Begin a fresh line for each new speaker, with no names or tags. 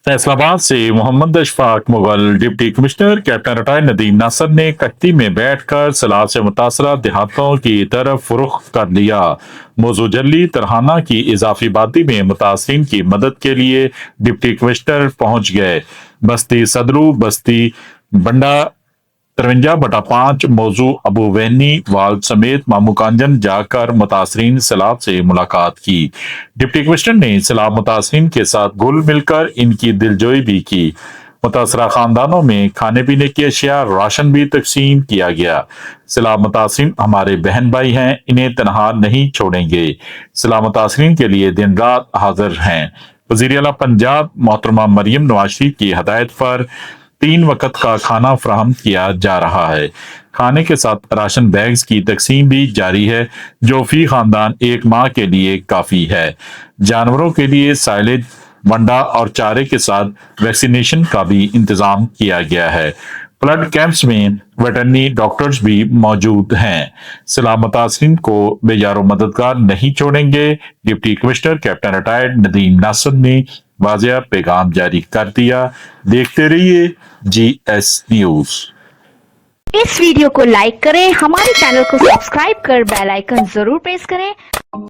फैसलाबाद से Mohammad Ashfaq Mughal deputy commissioner captain retired Nadeem Nasir ने कश्ती में बैठकर सैलाब से मुतासरा देहातों की तरफ रुख कर लिया। मौजू जल्ली तरहाना की इजाफी आबादी में मुतासरीन की मदद के लिए डिप्टी कमिश्नर पहुंच गए। बस्ती सदरू, बस्ती बंडा 53/5 मौजू अबू वहनी वाल समेत मामू कांजन जाकर मुतासरीन सैलाब से मुलाकात की। डिप्टी कमिश्नर ने सैलाब मुतासरीन के साथ घुल मिलकर इनकी दिलजोई भी की। मुतासरा खानदानों में खाने पीने की अशिया, राशन भी तकसीम किया गया। सैलाब मुतासरीन हमारे बहन भाई हैं, इन्हें तनहा नहीं छोड़ेंगे। सैलाब मुतासरीन के लिए दिन रात हाजिर हैं। वज़ीर आला पंजाब मोहतरमा मरियम नवाज शरीफ की हदायत पर 3 वक्त का खाना फराहम किया जा रहा है। खाने के साथ राशन बैग्स की तकसीम भी जारी है, जो फी खानदान 1 माह के लिए काफी है। जानवरों के लिए साइलेज, वंडा और चारे के साथ वैक्सीनेशन का भी इंतजाम किया गया है। फ्लड कैंप्स में वेटरनरी डॉक्टर्स भी मौजूद हैं। सैलाब मुतासरीन को बेजारो मददगार नहीं छोड़ेंगे। Deputy commissioner captain retired Nadeem Nasir ने वाज़ेह पैगाम जारी कर दिया। देखते रहिए GS न्यूज।
इस वीडियो को लाइक करें, हमारे चैनल को सब्सक्राइब कर बेल आइकन जरूर प्रेस करें।